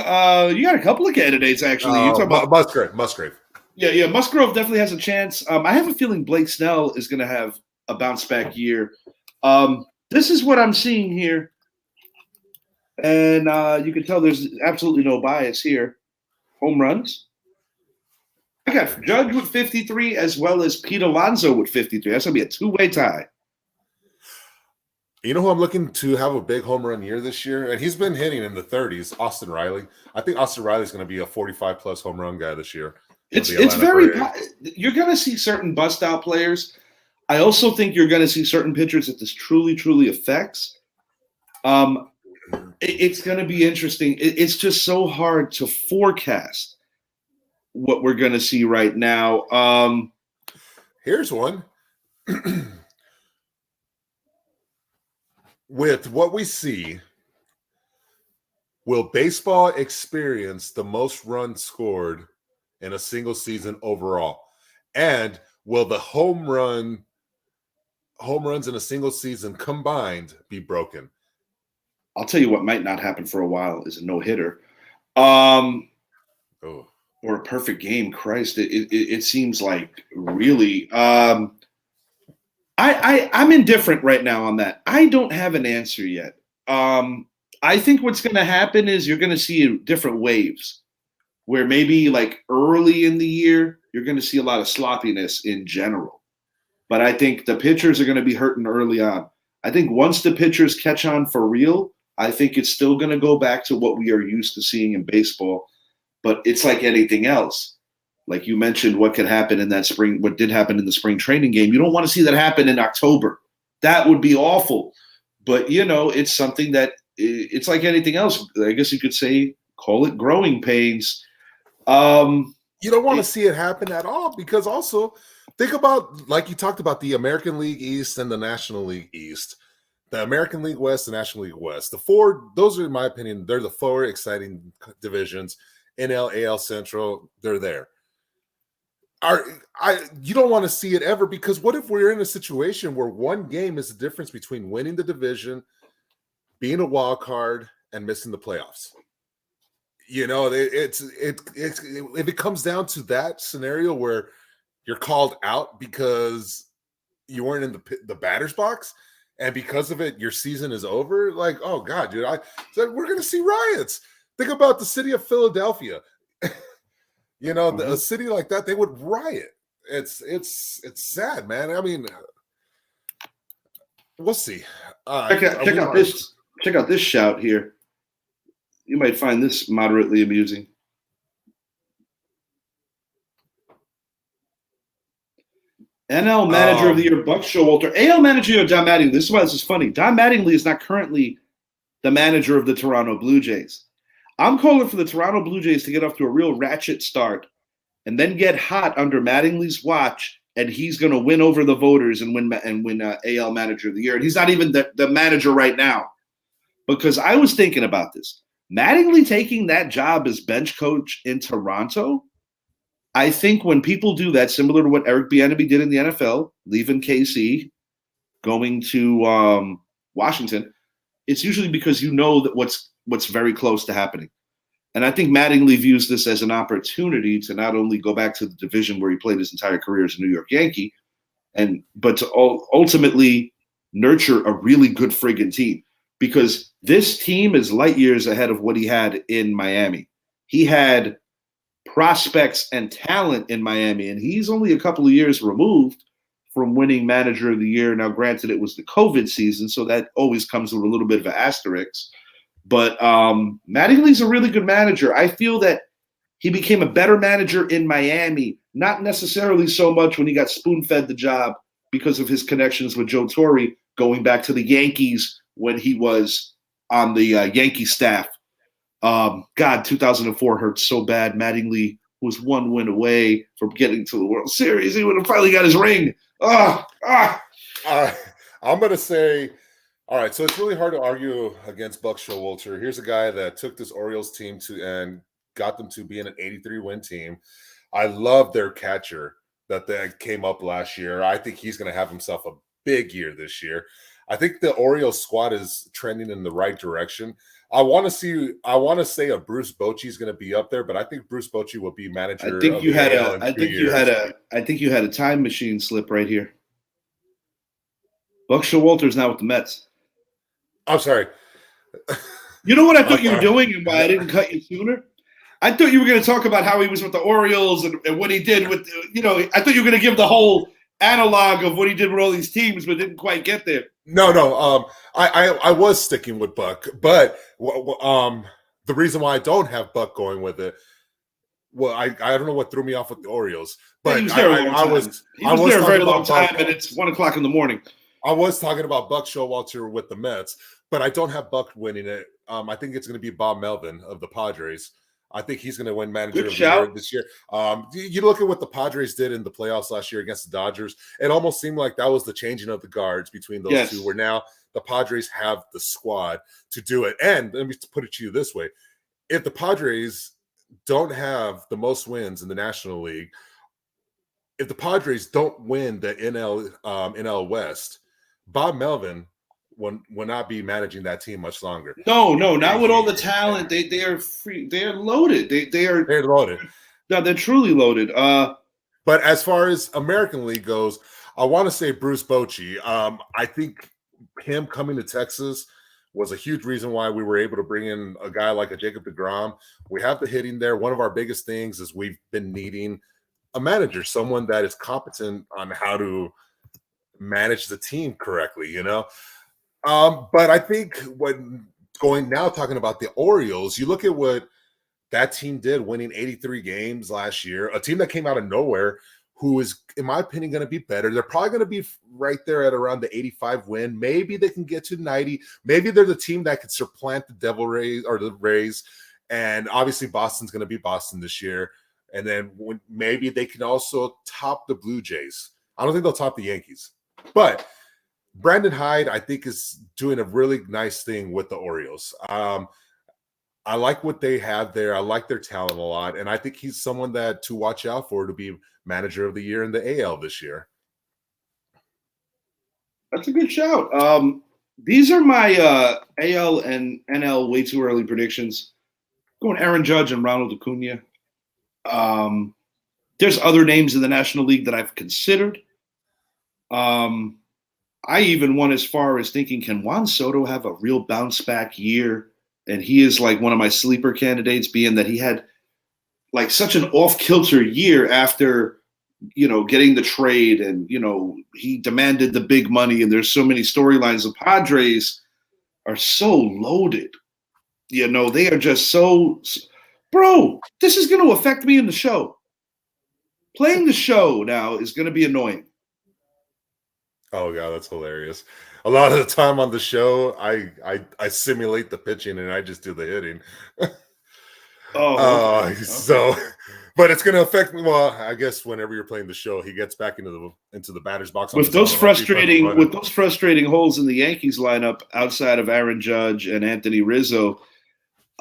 you got a couple of candidates, actually. You talking about Musgrave. Yeah, Musgrove definitely has a chance. I have a feeling Blake Snell is going to have a bounce-back year. This is what I'm seeing here, and you can tell there's absolutely no bias here. Home runs. I got Judge with 53 as well as Pete Alonso with 53. That's going to be a two-way tie. You know who I'm looking to have a big home run year this year? And he's been hitting in the 30s, Austin Riley. I think Austin Riley's going to be a 45-plus home run guy this year. It's very – you're going to see certain bust-out players. I also think you're going to see certain pitchers that this truly, truly affects. It's going to be interesting. It's just so hard to forecast what we're going to see right now. Here's one. With what we see, will baseball experience the most runs scored in a single season overall? And will the home runs in a single season combined be broken? I'll tell you what might not happen for a while is a no-hitter. Or a perfect game. Christ, it seems like really I'm indifferent right now on that. I don't have an answer yet. I think what's going to happen is you're going to see different waves where maybe like early in the year, you're going to see a lot of sloppiness in general. But I think the pitchers are going to be hurting early on. I think once the pitchers catch on for real, I think it's still going to go back to what we are used to seeing in baseball. But it's like anything else. Like you mentioned, what could happen in that spring, what did happen in the spring training game. You don't want to see that happen in October. That would be awful. But, it's something that it's like anything else. I guess you could say, call it growing pains. You don't want to see it happen at all because also think about, like you talked about, the American League East and the National League East. The American League West, the National League West. Those are, in my opinion, they're the four exciting divisions. NL, AL Central, they're there. You don't want to see it ever because what if we're in a situation where one game is the difference between winning the division, being a wild card, and missing the playoffs? If it comes down to that scenario where you're called out because you weren't in the batter's box, and because of it, your season is over. Like, oh God, dude, we're going to see riots. Think about the city of Philadelphia. A city like that, they would riot. It's sad, man. I mean, we'll see. Check out this shout here. You might find this moderately amusing. NL Manager of the Year, Buck Showalter. AL Manager of the Year, Don Mattingly. This is why this is funny. Don Mattingly is not currently the manager of the Toronto Blue Jays. I'm calling for the Toronto Blue Jays to get off to a real ratchet start and then get hot under Mattingly's watch, and he's going to win over the voters and win AL Manager of the Year. And he's not even the manager right now. Because I was thinking about this. Mattingly taking that job as bench coach in Toronto, I think when people do that, similar to what Eric Bieniemy did in the NFL, leaving KC, going to Washington, it's usually because you know that what's very close to happening. And I think Mattingly views this as an opportunity to not only go back to the division where he played his entire career as a New York Yankee, but to ultimately nurture a really good friggin' team. Because this team is light years ahead of what he had in Miami. He had prospects and talent in Miami, and he's only a couple of years removed from winning Manager of the Year. Now, granted, it was the COVID season, so that always comes with a little bit of an asterisk. But Mattingly's a really good manager. I feel that he became a better manager in Miami, not necessarily so much when he got spoon-fed the job because of his connections with Joe Torre, going back to the Yankees when he was on the Yankee staff. God, 2004 hurt so bad. Mattingly was one win away from getting to the World Series. He would have finally got his ring. I'm going to say, all right, so it's really hard to argue against Buck Showalter. Here's a guy that took this Orioles team and got them to being an 83-win team. I love their catcher that came up last year. I think he's going to have himself a big year this year. I think the Orioles squad is trending in the right direction. I want to say a Bruce Bochy is going to be up there, but I think Bruce Bochy will be manager. I think you had a time machine slip right here. Buck Showalter's now with the Mets. I'm sorry. You know what I thought you were doing and why I didn't cut you sooner? I thought you were going to talk about how he was with the Orioles and what he did with, I thought you were going to give the whole analog of what he did with all these teams, but didn't quite get there. No. I was sticking with Buck, but the reason why I don't have Buck going with it, well, I don't know what threw me off with the Orioles, but he was there a very long time, and it's 1:00 in the morning. I was talking about Buck Showalter with the Mets, but I don't have Buck winning it. I think it's going to be Bob Melvin of the Padres. I think he's going to win manager of the year this year. You look at what the Padres did in the playoffs last year against the Dodgers. It almost seemed like that was the changing of the guards between those two, where now the Padres have the squad to do it. And let me put it to you this way. If the Padres don't have the most wins in the National League, if the Padres don't win the NL West, Bob Melvin will not be managing that team much longer. No, not with all the talent. They are free. They are loaded. They're loaded. No, they're truly loaded. But as far as American League goes, I want to say Bruce Bochy. I think him coming to Texas was a huge reason why we were able to bring in a guy like a Jacob deGrom. We have the hitting there. One of our biggest things is we've been needing a manager, someone that is competent on how to manage the team correctly, But I think talking about the Orioles, you look at what that team did, winning 83 games last year, a team that came out of nowhere, who is, in my opinion, going to be better. They're probably going to be right there at around the 85 win. Maybe they can get to 90. Maybe they're the team that could supplant the Devil Rays or the Rays. And obviously Boston's going to be Boston this year. And then maybe they can also top the Blue Jays. I don't think they'll top the Yankees. But Brandon Hyde, I think, is doing a really nice thing with the Orioles. I like what they have there. I like their talent a lot. And I think he's someone that to watch out for to be manager of the year in the AL this year. That's a good shout. These are my AL and NL way too early predictions. Going Aaron Judge and Ronald Acuna. There's other names in the National League that I've considered. I even went as far as thinking, can Juan Soto have a real bounce back year? And he is like one of my sleeper candidates, being that he had like such an off kilter year after, getting the trade, and, he demanded the big money, and there's so many storylines. The Padres are so loaded. They are just so, bro, this is going to affect me in the show. Playing the show now is going to be annoying. Oh, God, that's hilarious. A lot of the time on the show, I simulate the pitching and I just do the hitting. Okay. So, but it's going to affect me. Well, I guess whenever you're playing the show, he gets back into the batter's box. With those frustrating holes in the Yankees lineup outside of Aaron Judge and Anthony Rizzo,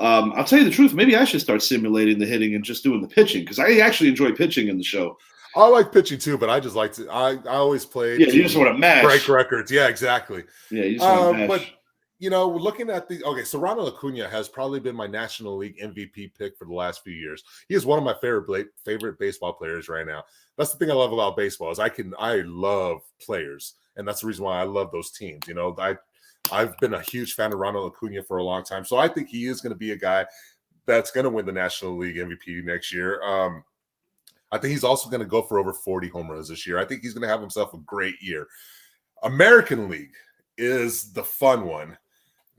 I'll tell you the truth. Maybe I should start simulating the hitting and just doing the pitching because I actually enjoy pitching in the show. I like pitching too, but I just like to. I always played. Yeah, you just want to mash. Break records. Yeah, exactly. Yeah, you just want to mash. But looking at so Ronald Acuna has probably been my National League MVP pick for the last few years. He is one of my favorite baseball players right now. That's the thing I love about baseball is I love players, and that's the reason why I love those teams. I've been a huge fan of Ronald Acuna for a long time, so I think he is going to be a guy that's going to win the National League MVP next year. I think he's also going to go for over 40 home runs this year. I think he's going to have himself a great year. American League is the fun one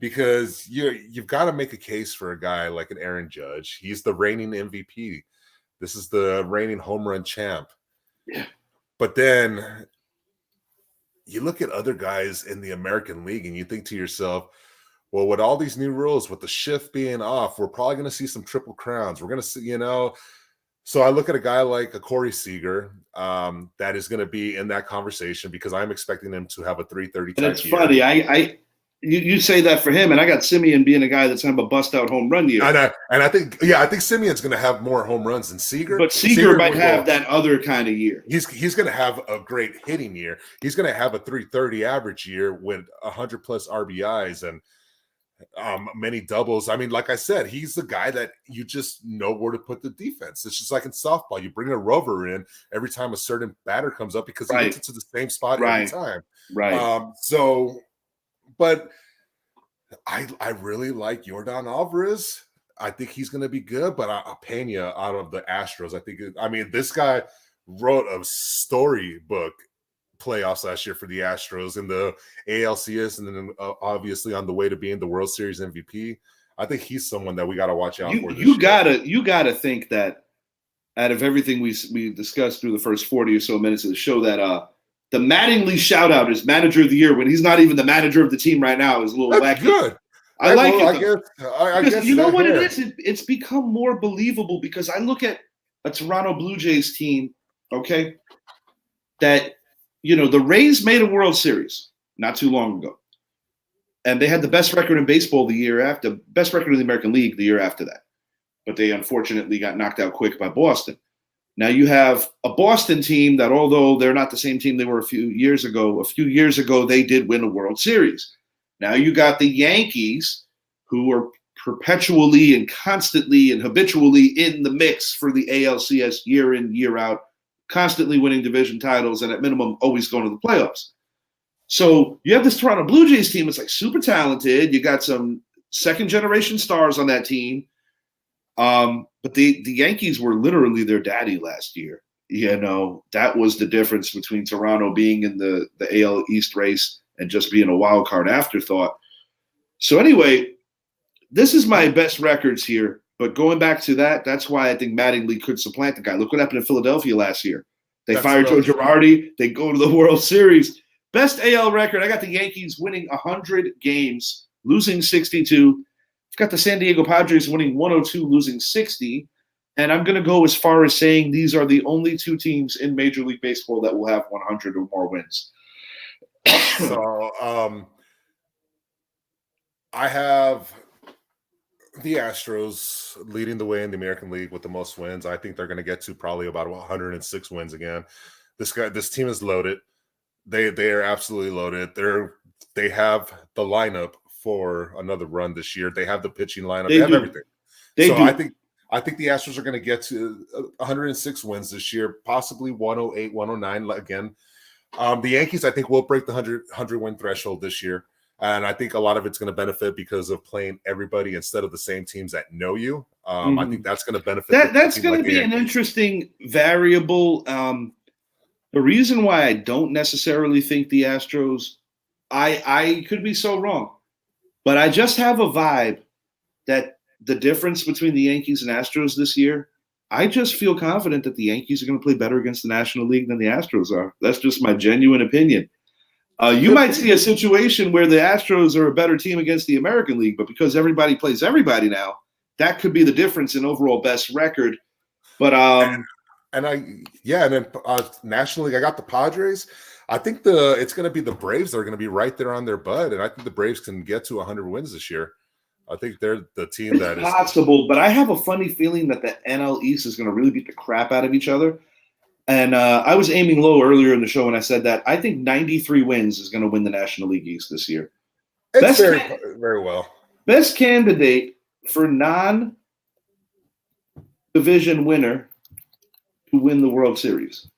because you've got to make a case for a guy like an Aaron Judge. He's the reigning MVP. This is the reigning home run champ. Yeah. But then you look at other guys in the American League and you think to yourself, well, with all these new rules, with the shift being off, we're probably going to see some triple crowns. We're going to see, So I look at a guy like a Corey Seager that is going to be in that conversation because I'm expecting him to have a 330. And it's funny. You say that for him, and I got Simeon being a guy that's going to have a bust-out home run year. I think Simeon's going to have more home runs than Seager. But Seager might have that other kind of year. He's going to have a great hitting year. He's going to have a 330 average year with 100-plus RBIs and many doubles. I mean, like I said, he's the guy that you just know where to put the defense. It's just like in softball. You bring a rover in every time a certain batter comes up because he gets it to the same spot every time. Right. But I really like Yordan Alvarez. I think he's going to be good, but Pena out of the Astros, this guy wrote a storybook playoffs last year for the Astros in the ALCS, and then obviously on the way to being the World Series MVP. I think he's someone that we got to watch out for. You gotta think that out of everything we discussed through the first 40 or so minutes of the show, that the Mattingly shout out is manager of the year when he's not even the manager of the team right now is a little wacky. Good. I like it. I guess you know what it is? It's become more believable because I look at a Toronto Blue Jays team, okay, that the Rays made a World Series not too long ago. And they had the best record in baseball the year after, best record in the American League the year after that. But they unfortunately got knocked out quick by Boston. Now you have a Boston team that, although they're not the same team they were a few years ago, they did win a World Series. Now you got the Yankees, who are perpetually and constantly and habitually in the mix for the ALCS year in, year out, constantly winning division titles and at minimum always going to the playoffs. So you have this Toronto Blue Jays team. It's like super talented. You got some second generation stars on that team. But the Yankees were literally their daddy last year. That was the difference between Toronto being in the AL East race and just being a wild card afterthought. So anyway, this is my best records here. But going back to that's why I think Mattingly could supplant the guy. Look what happened in Philadelphia last year. They fired Joe Girardi. They go to the World Series. Best AL record. I got the Yankees winning 100 games, losing 62. I've got the San Diego Padres winning 102, losing 60. And I'm going to go as far as saying these are the only two teams in Major League Baseball that will have 100 or more wins. So I have the Astros leading the way in the American League with the most wins. I think they're going to get to probably about 106 wins again. This team is loaded. They are absolutely loaded. They have the lineup for another run this year. They have the pitching lineup. They have everything. I think the Astros are going to get to 106 wins this year, possibly 108, 109 again. The Yankees, I think, will break the 100 win threshold this year. And I think a lot of it's going to benefit because of playing everybody instead of the same teams that know you. I think that's going to benefit. That's going to be an interesting variable. The reason why I don't necessarily think the Astros, I could be so wrong, but I just have a vibe that the difference between the Yankees and Astros this year, I just feel confident that the Yankees are going to play better against the National League than the Astros are. That's just my genuine opinion. You might see a situation where the Astros are a better team against the American League, but because everybody plays everybody now, that could be the difference in overall best record. But National League, I got the Padres. I think it's going to be the Braves that are going to be right there on their butt, and I think the Braves can get to 100 wins this year. I think they're the team that is possible, but I have a funny feeling that the NL East is going to really beat the crap out of each other. And I was aiming low earlier in the show when I said that. I think 93 wins is going to win the National League East this year. It's very well. Best candidate for non-division winner to win the World Series.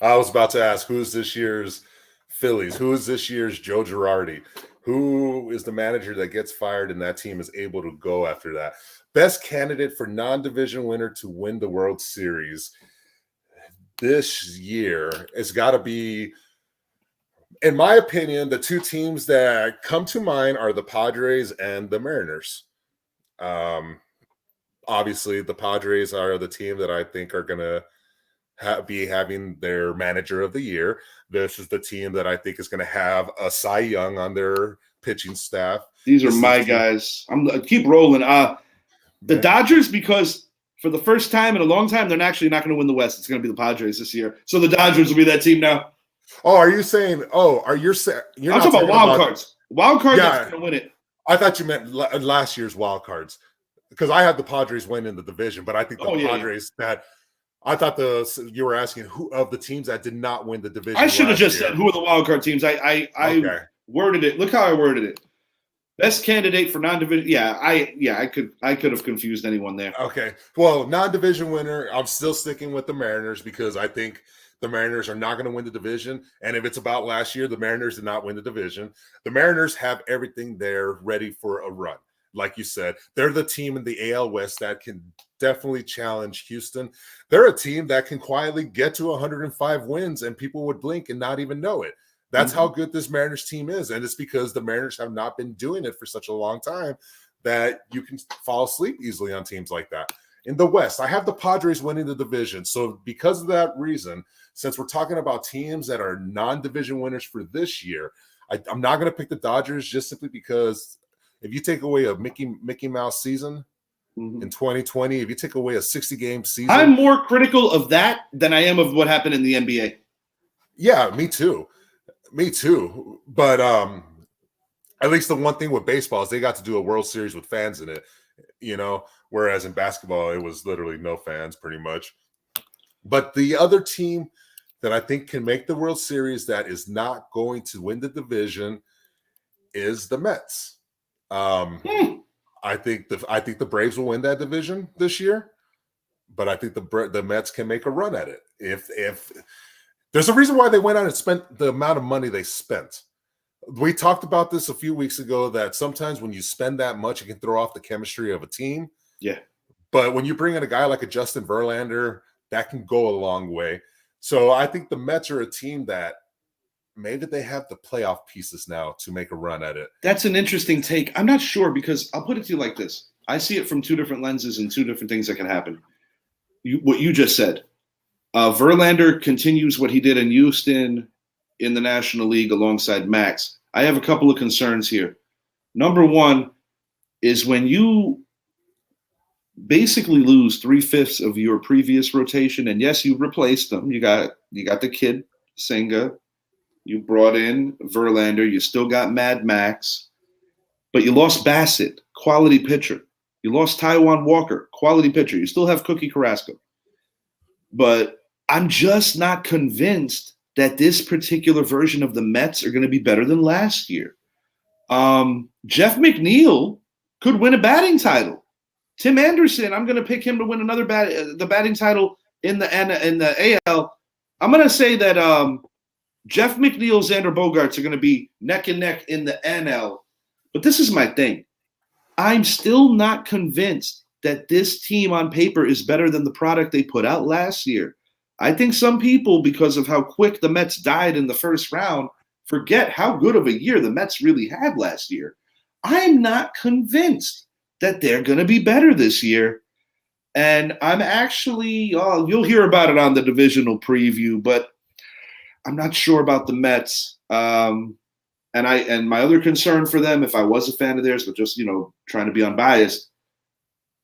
I was about to ask, who's this year's Phillies? Who is this year's Joe Girardi? Who is the manager that gets fired and that team is able to go after that? Best candidate for non-division winner to win the World Series this year, it's got to be, in my opinion, the two teams that come to mind are the Padres and the Mariners. Obviously, the Padres are the team that I think are going to be having their manager of the year. This is the team that I think is going to have a Cy Young on their pitching staff. These are my guys. Keep rolling. The Dodgers, because for the first time in a long time, they're actually not going to win the West. It's going to be the Padres this year. So the Dodgers will be that team now. Oh, are you saying? Oh, are you saying? I'm talking about wild cards. Wild cards are going to win it. I thought you meant last year's wild cards, because I had the Padres win in the division, but I think the Padres that. I thought you were asking who of the teams that did not win the division. I should have just said who are the wild card teams. I worded it. Look how I worded it. Best candidate for non-division. Yeah, I could have confused anyone there. Okay. Well, non-division winner, I'm still sticking with the Mariners because I think the Mariners are not going to win the division. And if it's about last year, the Mariners did not win the division. The Mariners have everything there ready for a run. Like you said, they're the team in the AL West that can definitely challenge Houston. They're a team that can quietly get to 105 wins and people would blink and not even know it. That's how good this Mariners team is. And it's because the Mariners have not been doing it for such a long time that you can fall asleep easily on teams like that. In the West, I have the Padres winning the division. So because of that reason, since we're talking about teams that are non-division winners for this year, I'm not going to pick the Dodgers just simply because if you take away a Mickey Mouse season in 2020, if you take away a 60-game season. I'm more critical of that than I am of what happened in the NBA. Yeah, me too. But at least the one thing with baseball is they got to do a World Series with fans in it, whereas in basketball, it was literally no fans pretty much. But the other team that I think can make the World Series that is not going to win the division is the Mets. I think the Braves will win that division this year, but I think the Mets can make a run at it. If there's a reason why they went out and spent the amount of money they spent. We talked about this a few weeks ago that sometimes when you spend that much, it can throw off the chemistry of a team. Yeah. But when you bring in a guy like a Justin Verlander, that can go a long way. So I think the Mets are a team that maybe they have the playoff pieces now to make a run at it. That's an interesting take. I'm not sure because I'll put it to you like this. I see it from two different lenses and two different things that can happen. What you just said. Verlander continues what he did in Houston in the National League alongside Max. I have a couple of concerns here. Number one is when you basically lose 3/5 of your previous rotation, and yes, you replaced them. You got the kid, Senga. You brought in Verlander. You still got Mad Max. But you lost Bassett, quality pitcher. You lost Taijuan Walker, quality pitcher. You still have Cookie Carrasco. But I'm just not convinced that this particular version of the Mets are going to be better than last year. Jeff McNeil could win a batting title. Tim Anderson, I'm going to pick him to win another the batting title in the AL. I'm going to say that Jeff McNeil, Xander Bogaerts are going to be neck and neck in the NL. But this is my thing. I'm still not convinced that this team on paper is better than the product they put out last year. I think some people, because of how quick the Mets died in the first round, forget how good of a year the Mets really had last year. I'm not convinced that they're going to be better this year. And I'm actually, you'll hear about it on the divisional preview, but I'm not sure about the Mets. And my other concern for them, if I was a fan of theirs, but just, trying to be unbiased,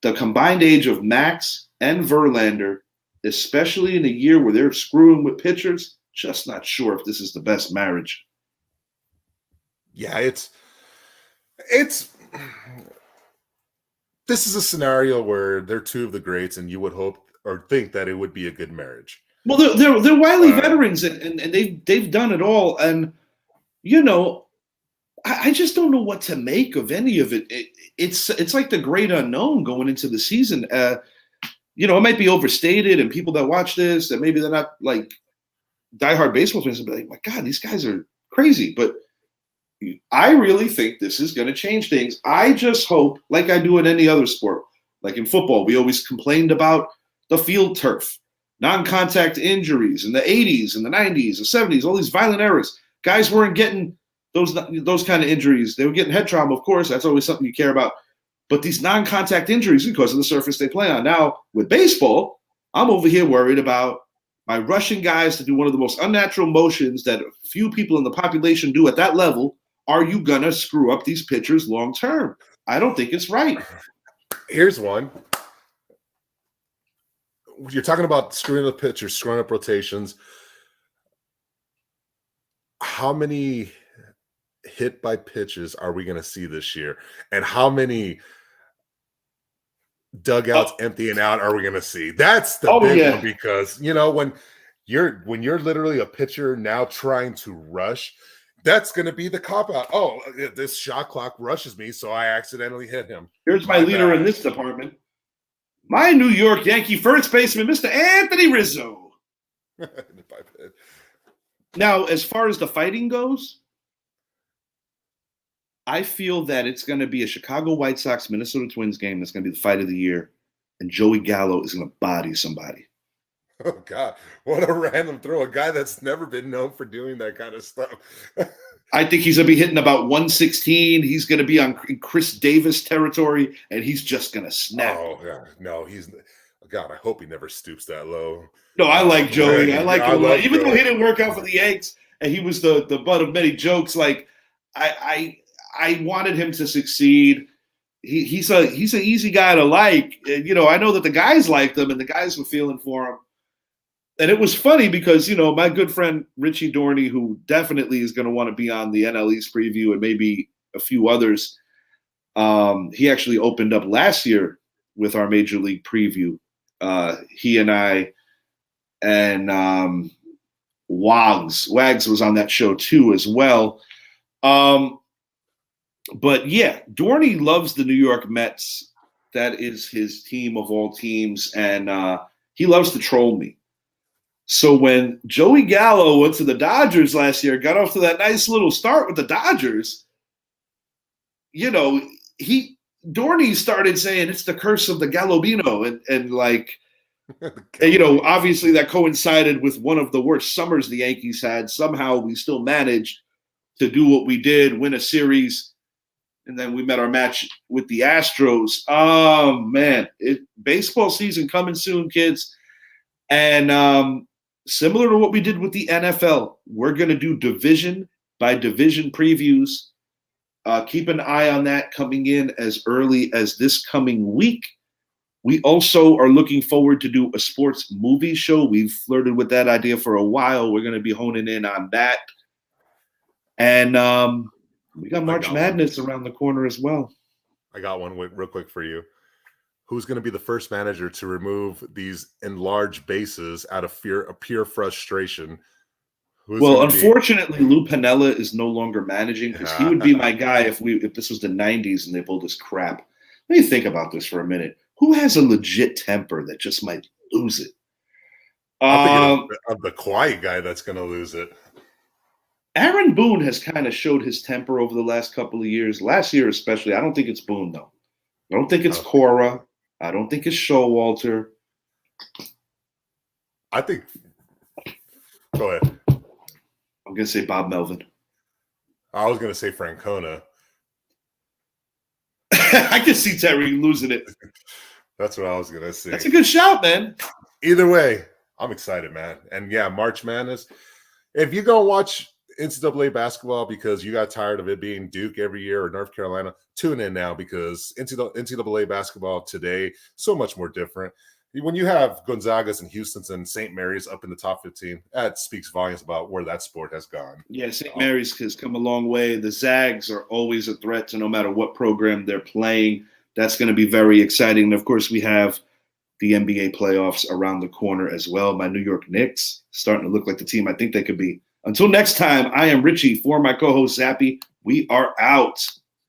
the combined age of Max and Verlander, especially in a year where they're screwing with pitchers, just not sure if this is the best marriage. Yeah, this is a scenario where they're two of the greats, and you would hope or think that it would be a good marriage. Well, they're wily veterans, and they've done it all. And I just don't know what to make of any of it. It's like the great unknown going into the season. It might be overstated, and people that watch this, that maybe they're not like diehard baseball fans, will be like, "My God, these guys are crazy." But I really think this is going to change things. I just hope, like I do in any other sport, like in football, we always complained about the field turf, non-contact injuries in the 80s and the 90s, the 70s, all these violent errors. Guys weren't getting those kind of injuries. They were getting head trauma, of course. That's always something you care about. But these non-contact injuries because of the surface they play on. Now, with baseball, I'm over here worried about by rushing guys to do one of the most unnatural motions that few people in the population do at that level. Are you going to screw up these pitchers long term? I don't think it's right. Here's one. You're talking about screwing up pitchers, screwing up rotations. How many hit by pitches are we going to see this year? And how many dugouts emptying out are we going to see? That's the big one, because when you're literally a pitcher now trying to rush, that's going to be the cop out. Oh, this shot clock rushes me, so I accidentally hit him. Here's my leader in this department. My New York Yankee first baseman, Mr. Anthony Rizzo. Now, as far as the fighting goes, I feel that it's going to be a Chicago White Sox Minnesota Twins game that's going to be the fight of the year, and Joey Gallo is going to body somebody. Oh, God. What a random throw. A guy that's never been known for doing that kind of stuff. I think he's going to be hitting about 116. He's going to be on Chris Davis territory, and he's just going to snap. Oh, yeah. No, God, I hope he never stoops that low. No, I like Joey. I like him a lot. Even though he didn't work out for the Yanks, and he was the butt of many jokes, like, I wanted him to succeed. He's an easy guy to like. I know that the guys liked him, and the guys were feeling for him. And it was funny because, my good friend Richie Dorney, who definitely is going to want to be on the NL East preview and maybe a few others, he actually opened up last year with our Major League preview. He and I and Wags was on that show too as well. But yeah, Dorney loves the New York Mets. That is his team of all teams, and he loves to troll me. So when Joey Gallo went to the Dodgers last year, got off to that nice little start with the Dodgers, Dorney started saying it's the curse of the Gallobino, and like, obviously that coincided with one of the worst summers the Yankees had. Somehow we still managed to do what we did, win a series, and then we met our match with the Astros. Oh man, baseball season coming soon, kids, and similar to what we did with the NFL, we're going to do division by division previews. Keep an eye on that coming in as early as this coming week. We also are looking forward to do a sports movie show. We've flirted with that idea for a while. We're going to be honing in on that. And we got March Madness around the corner as well. I got one real quick for you. Who's going to be the first manager to remove these enlarged bases out of pure frustration? Well, unfortunately, Lou Piniella is no longer managing, because he would be my guy if this was the 90s and they pulled this crap. Let me think about this for a minute. Who has a legit temper that just might lose it? I'm thinking of the quiet guy that's going to lose it. Aaron Boone has kind of showed his temper over the last couple of years. Last year especially. I don't think it's Boone, though. I don't think it's Cora. I don't think it's Showalter. I think. Go ahead. I'm going to say Bob Melvin. I was going to say Francona. I can see Terry losing it. That's what I was going to say. That's a good shout, man. Either way, I'm excited, man. And yeah, March Madness. If you go watch NCAA basketball because you got tired of it being Duke every year or North Carolina, tune in now, because NCAA basketball today so much more different. When you have Gonzagas and Houston's and St. Mary's up in the top 15, that speaks volumes about where that sport has gone. Yeah, St. Mary's has come a long way. The Zags are always a threat to no matter what program they're playing. That's going to be very exciting. And of course, we have the NBA playoffs around the corner as well. My New York Knicks starting to look like the team I think they could be. Until next time, I am Richie for my co-host Zappy. We are out.